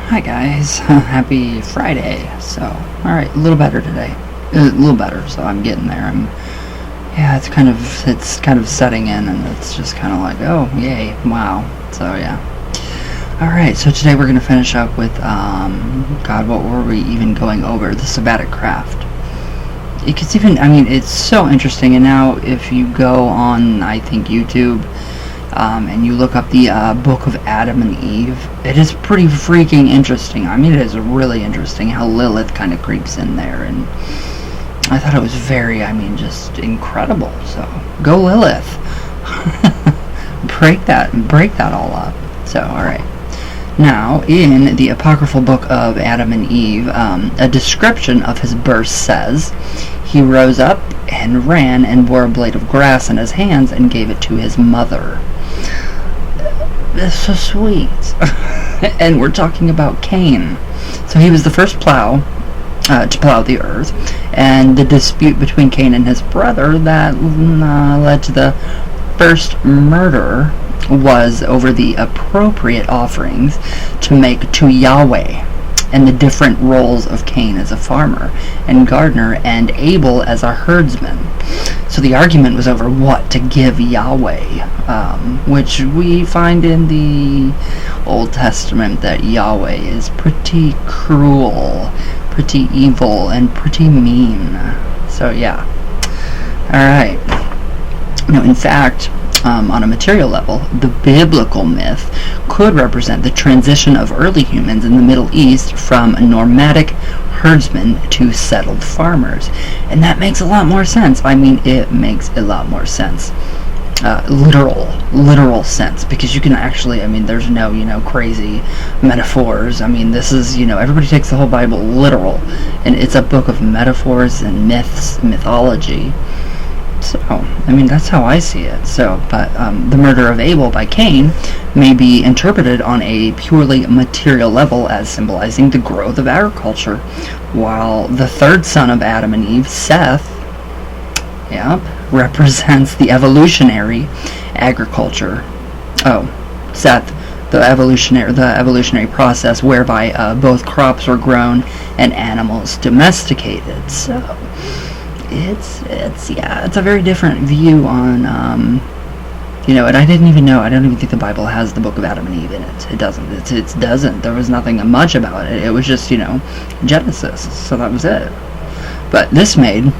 Hi guys, happy Friday. So, alright, a little better today. A little better, so I'm getting there. It's kind of setting in, and it's just kind of like, oh, yay, wow. So, yeah. Alright, so today we're going to finish up with, God, what were we even going over? The Sabbatic craft. It's so interesting, and now if you go on, I think, YouTube, and you look up the book of Adam and Eve, it is pretty freaking interesting. It is really interesting how Lilith kind of creeps in there, and I thought it was very, just incredible. So, go Lilith. break that all up. So, alright. Now, in the apocryphal book of Adam and Eve, a description of his birth says, he rose up and ran and bore a blade of grass in his hands and gave it to his mother. That's so sweet. And we're talking about Cain. So he was the first to plow the earth, and the dispute between Cain and his brother that led to the first murder was over the appropriate offerings to make to Yahweh, and the different roles of Cain as a farmer and gardener and Abel as a herdsman. So the argument was over what to give Yahweh, which we find in the Old Testament that Yahweh is pretty cruel, pretty evil, and pretty mean. So yeah. Alright. Now, in fact, on a material level, the biblical myth could represent the transition of early humans in the Middle East from nomadic herdsmen to settled farmers. And that makes a lot more sense. It makes a lot more sense. Literal sense, because you can actually, there's no, crazy metaphors. This is, everybody takes the whole Bible literal, and it's a book of metaphors and mythology. So, that's how I see it. So, but the murder of Abel by Cain may be interpreted on a purely material level as symbolizing the growth of agriculture, while the third son of Adam and Eve, Seth, represents the evolutionary agriculture. Seth, the evolutionary process whereby both crops were grown and animals domesticated. So, it's a very different view on, and I don't even think the Bible has the book of Adam and Eve in it. It doesn't. There was nothing much about it. It was just, Genesis. So that was it. But this made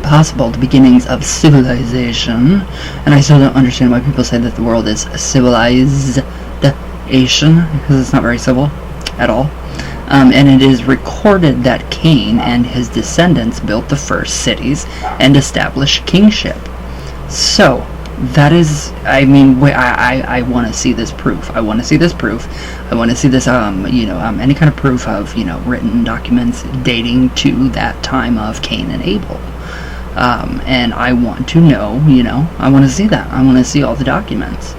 possible the beginnings of civilization, and I still don't understand why people say that the world is civilization, because it's not very civil at all. And it is recorded that Cain and his descendants built the first cities and established kingship. So, that is, I want to see this proof. I want to see this, any kind of proof of, written documents dating to that time of Cain and Abel. And I want to know, I want to see that. I want to see all the documents.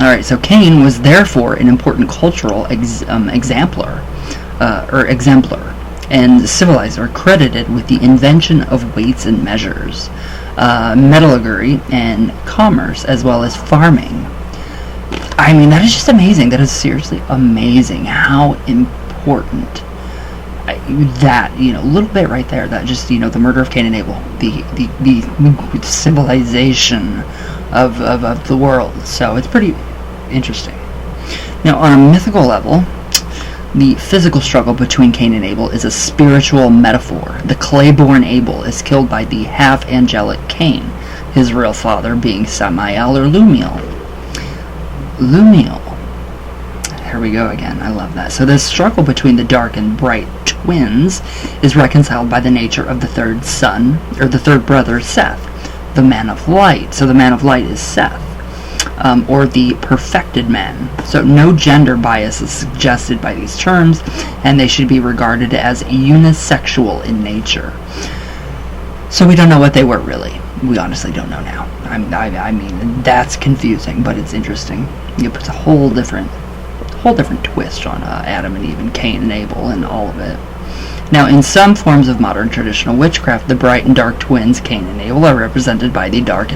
Alright, so Cain was therefore an important cultural exemplar, and civilizer, credited with the invention of weights and measures, metallurgy, and commerce, as well as farming. That is just amazing. That is seriously amazing how important that, a little bit right there, that just, the murder of Cain and Abel, the civilization of the world. So it's pretty interesting. Now, on a mythical level, the physical struggle between Cain and Abel is a spiritual metaphor. The clay-born Abel is killed by the half-angelic Cain, his real father being Samael or Lumiel. Here we go again. I love that. So this struggle between the dark and bright twins is reconciled by the nature of the third son, or the third brother, Seth, the man of light. So the man of light is Seth. Or the perfected man. So no gender bias is suggested by these terms, and they should be regarded as unisexual in nature. So we don't know what they were really. We honestly don't know now. That's confusing, but it's interesting. It puts a whole different twist on Adam and Eve and Cain and Abel and all of it. Now, in some forms of modern traditional witchcraft, the bright and dark twins Cain and Abel are represented by the dark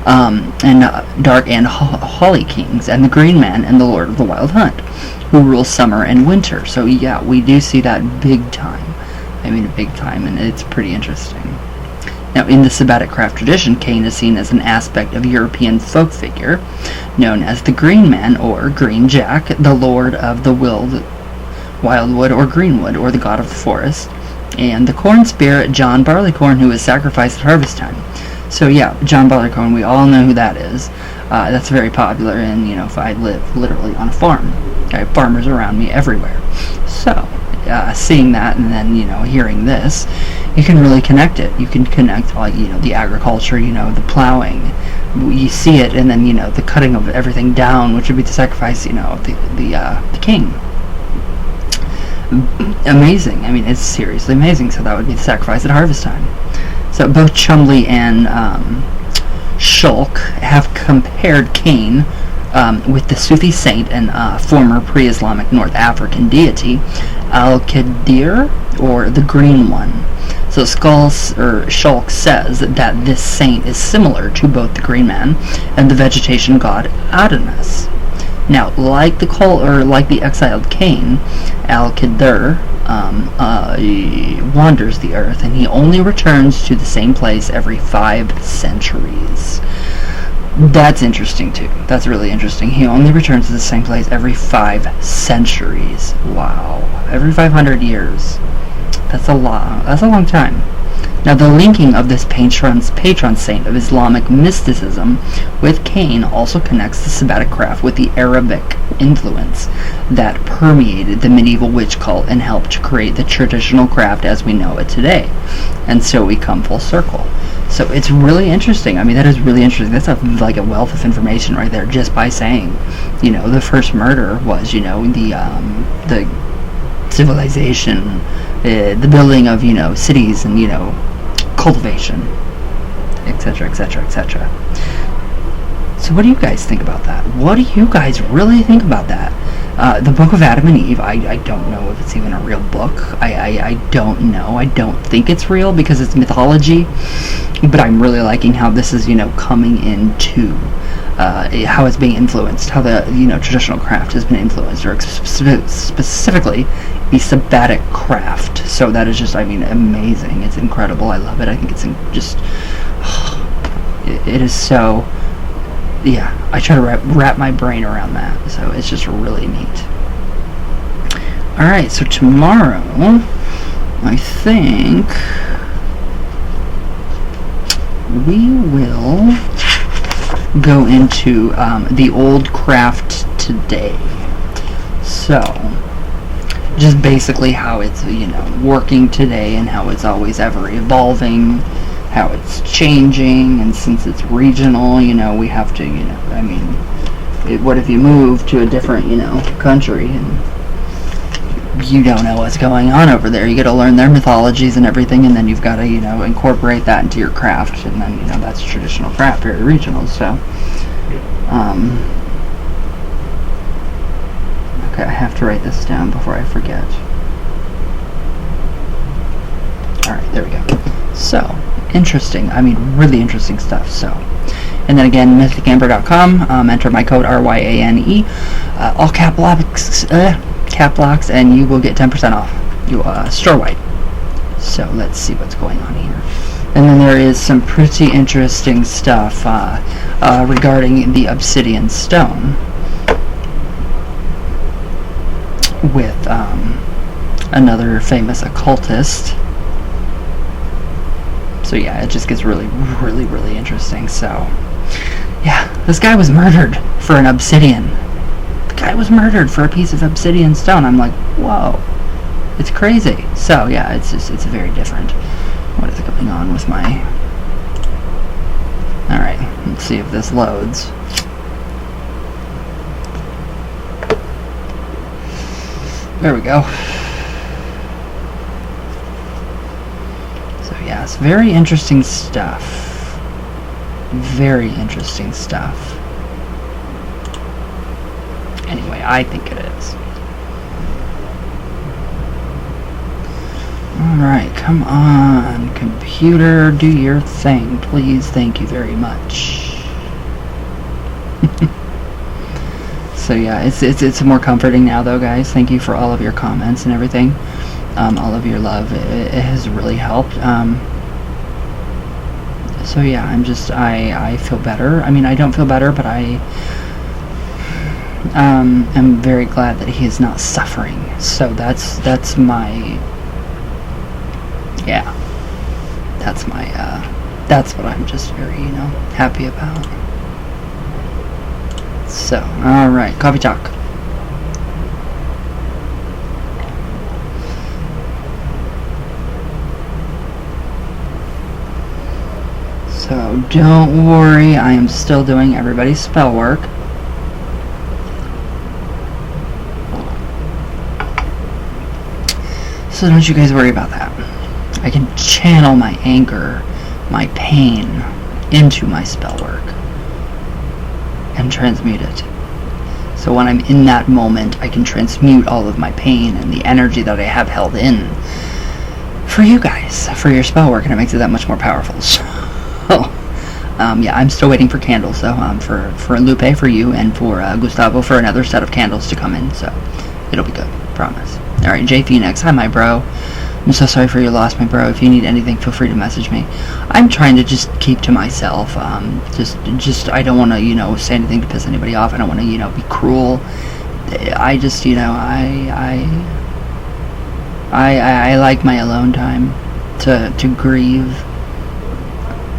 and Holly kings, and the Green Man and the Lord of the Wild Hunt, who rule summer and winter. So yeah, we do see that big time. I mean, big time, and it's pretty interesting. Now, in the Sabbatic craft tradition, Cain is seen as an aspect of European folk figure, known as the Green Man or Green Jack, the Lord of the Wildwood or Greenwood, or the God of the Forest, and the corn spirit John Barleycorn, who is sacrificed at harvest time. So yeah, John Barleycorn, we all know who that is. That's very popular, and if I live literally on a farm, I have farmers around me everywhere. So, seeing that and then, hearing this, you can really connect it. You can connect all, the agriculture, the plowing. You see it, and then, the cutting of everything down, which would be the sacrifice, of the king. Amazing. I mean, it's seriously amazing. So that would be the sacrifice at harvest time. So both Chumley and Shulk have compared Cain with the Sufi saint and former pre-Islamic North African deity Al-Qadir, or the Green One. So Shulk says that this saint is similar to both the Green Man and the vegetation god Adonis. Now, like the exiled Cain, Al-Qadir wanders the earth, and he only returns to the same place every 5 centuries. That's interesting too. That's really interesting. He only returns to the same place every 5 centuries. Wow. Every 500 years. That's a long time. Now, the linking of this patron saint of Islamic mysticism with Cain also connects the Sabbatic craft with the Arabic influence that permeated the medieval witch cult and helped to create the traditional craft as we know it today. And so we come full circle. So it's really interesting. I mean, that is really interesting. That's like a wealth of information right there, just by saying, the first murder was, the civilization, the building of, cities and, cultivation, etc., etc., etc. So what do you guys think about that? What do you guys really think about that? The Book of Adam and Eve, I don't know if it's even a real book. I don't know. I don't think it's real because it's mythology. But I'm really liking how this is, coming into how it's being influenced, how the, traditional craft has been influenced, or specifically the Sabbatic craft. So that is just, amazing. It's incredible. I love it. I think it's it is so, yeah, I try to wrap my brain around that. So it's just really neat. Alright, so tomorrow, I think we will go into the old craft today. So, just basically how it's, working today and how it's always ever evolving, how it's changing, and since it's regional, we have to, what if you move to a different, country and you don't know what's going on over there? You got to learn their mythologies and everything, and then you've got to, incorporate that into your craft, and then, that's traditional craft, very regional. So, okay, I have to write this down before I forget. Alright, there we go. So, interesting. Really interesting stuff. So, and then again, mysticamber.com, enter my code RYANE, all cap locks, and you will get 10% off. Store-wide. So let's see what's going on here. And then there is some pretty interesting stuff regarding the obsidian stone with another famous occultist. So yeah, it just gets really, really, really interesting. So yeah, this guy was murdered for an obsidian. The guy was murdered for a piece of obsidian stone. I'm like, whoa, it's crazy. So yeah, it's very different. What is going on with my... Alright, let's see if this loads. There we go. So yeah, it's very interesting stuff. Very interesting stuff. Anyway, I think it is. Alright, come on, computer, do your thing, please. Thank you very much. So yeah, it's more comforting now though, guys. Thank you for all of your comments and everything. All of your love. It has really helped. So yeah, I feel better. I mean, I don't feel better, but I am very glad that he is not suffering. So that's my, yeah, that's my, that's what I'm just very, happy about. So, alright, coffee talk. So, don't worry, I am still doing everybody's spell work. So don't you guys worry about that. I can channel my anger, my pain, into my spell work and transmute it. So when I'm in that moment, I can transmute all of my pain and the energy that I have held in for you guys, for your spell work, and it makes it that much more powerful. So, yeah, I'm still waiting for candles, though, for Lupe, for you, and for Gustavo for another set of candles to come in, so it'll be good, promise. Alright, J Phoenix, hi my bro. I'm so sorry for your loss, my bro. If you need anything, feel free to message me. I'm trying to just keep to myself. Just I don't want to, say anything to piss anybody off. I don't want to, be cruel. I just, I like my alone time to grieve.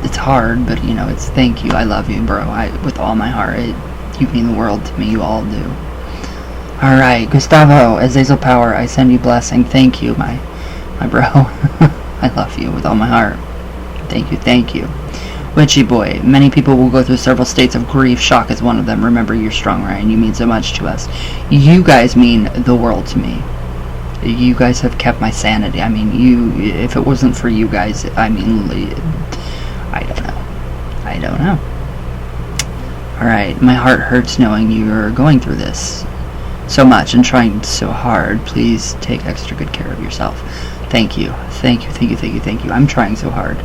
It's hard, but it's thank you. I love you, bro. With all my heart. You mean the world to me. You all do. All right, Gustavo, Azazel Power. I send you blessing. Thank you, my bro. I love you with all my heart. Thank you. Witchy boy, many people will go through several states of grief. Shock is one of them. Remember, you're strong, Ryan. You mean so much to us. You guys mean the world to me. You guys have kept my sanity. I mean, if it wasn't for you guys, I mean, I don't know. Alright, my heart hurts knowing you're going through this so much and trying so hard. Please take extra good care of yourself. Thank you. I'm trying so hard.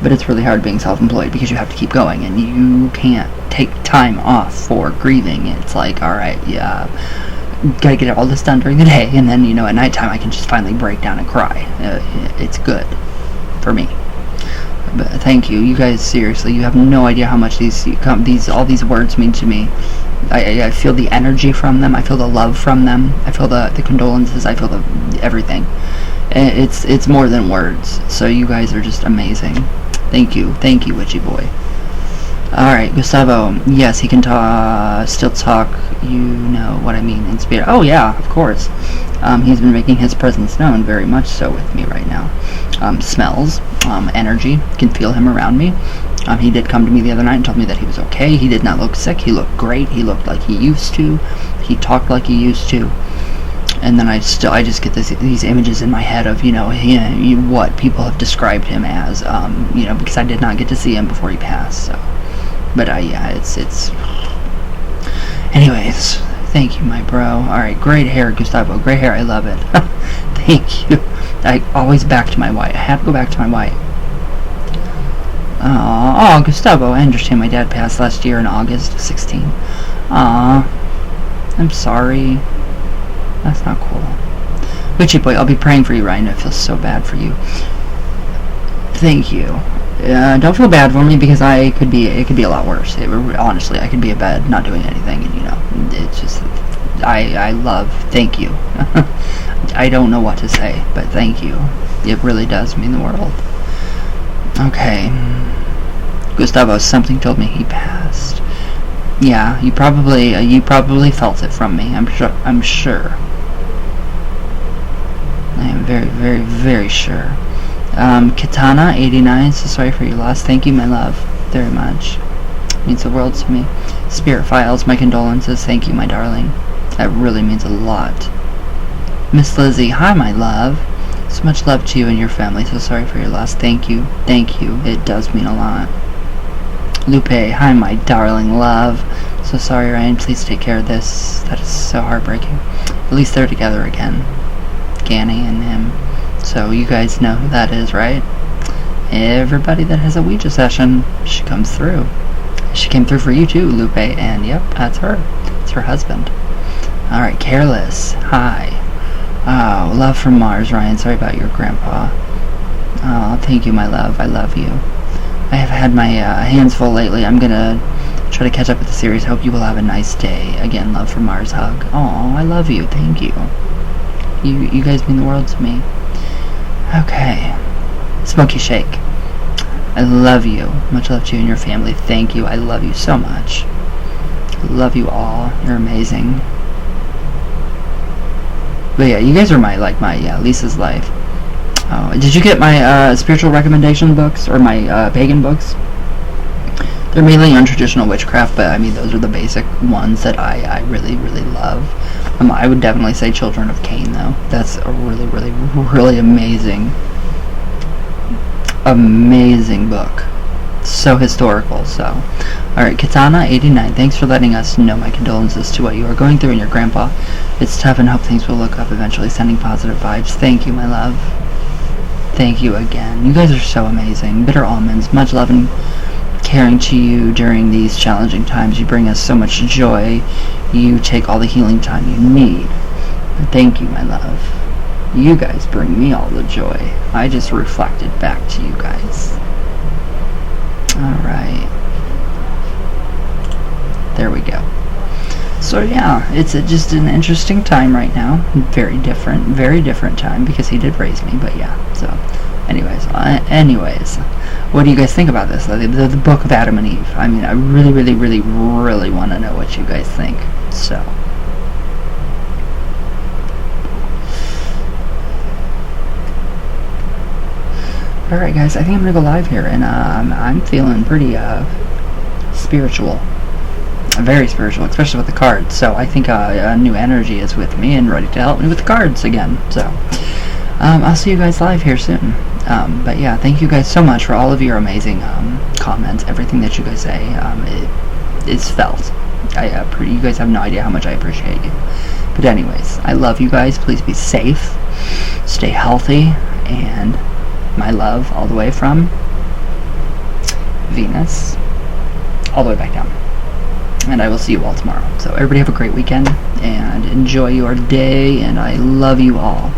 But it's really hard being self-employed because you have to keep going and you can't take time off for grieving. It's like, alright, yeah, gotta get all this done during the day, and then, at nighttime I can just finally break down and cry. It's good for me. But thank you. You guys, seriously, you have no idea how much all these words mean to me. I feel the energy from them. I feel the love from them. I feel the condolences. I feel everything. It's more than words. So you guys are just amazing. Thank you, Witchy boy. Alright, Gustavo. Yes, he can still talk. You know what I mean in spirit. Oh yeah, of course. He's been making his presence known very much so with me right now. Smells, energy. Can feel him around me. He did come to me the other night and told me that he was okay. He did not look sick. He looked great. He looked like he used to. He talked like he used to. And then I just get these images in my head of, what people have described him as, because I did not get to see him before he passed, so. But, yeah, it's... Anyways, thank you, my bro. Alright, great hair, Gustavo. Great hair, I love it. Thank you. I always back to my white. I have to go back to my white. Oh, Gustavo, I understand my dad passed last year in August of 16. I'm sorry. That's not cool. Witchy boy, I'll be praying for you, Ryan. It feels so bad for you. Thank you. Don't feel bad for me because it could be a lot worse. Honestly, I could be in bed not doing anything, and it's just I love. Thank you. I don't know what to say, but thank you. It really does mean the world. Okay. Gustavo, something told me he passed. Yeah, you probably felt it from me. I'm sure. I am very, very, very sure. Katana 89, so sorry for your loss. Thank you, my love, very much. It means the world to me. Spirit Files, my condolences. Thank you, my darling. That really means a lot. Miss Lizzie, hi, my love. So much love to you and your family. So sorry for your loss. Thank you. It does mean a lot. Lupe, hi, my darling love. So sorry, Ryan. Please take care of this. That is so heartbreaking. At least they're together again. Ganny and him. So So you guys know who that is, right? Everybody that has a Ouija session, she comes through. She came through for you too, Lupe, and yep, that's her. It's her husband. Alright, Careless. Hi. Oh, love from Mars, Ryan. Sorry about your grandpa. Oh, thank you, my love. I love you. I have had my hands full lately. I'm gonna try to catch up with the series. Hope you will have a nice day. Again, love from Mars. Hug. Oh, I love you. Thank you. You guys mean the world to me. Okay. Smoky Shake. I love you. Much love to you and your family. Thank you. I love you so much. Love you all. You're amazing. But yeah, you guys are my Lisa's Life. Oh, did you get my spiritual recommendation books or my pagan books? They're mainly on traditional witchcraft, but I mean those are the basic ones that I really love. I would definitely say Children of Cain though. That's a really amazing book. So historical. So alright, Katana 89, thanks for letting us know. My condolences to what you are going through and your grandpa. It's tough and hope things will look up eventually. Sending positive vibes. Thank you, my love. Thank you again. You guys are so amazing. Bitter Almonds, much love and caring to you during these challenging times. You bring us so much joy. You take all the healing time you need. Thank you, my love. You guys bring me all the joy. I just reflected back to you guys. Alright. There we go. So yeah, it's just an interesting time right now. Very different time because he did raise me, but yeah. So anyways, what do you guys think about this? The Book of Adam and Eve. I mean, I really want to know what you guys think. So alright guys, I think I'm gonna go live here, and I'm feeling pretty spiritual. Very spiritual, especially with the cards. So I think a new energy is with me and ready to help me with the cards again. So I'll see you guys live here soon. But yeah, thank you guys so much for all of your amazing comments. Everything that you guys say is felt. You guys have no idea how much I appreciate you. But anyways, I love you guys. Please be safe, stay healthy, and my love all the way from Venus all the way back down. And I will see you all tomorrow. So everybody have a great weekend and enjoy your day, and I love you all.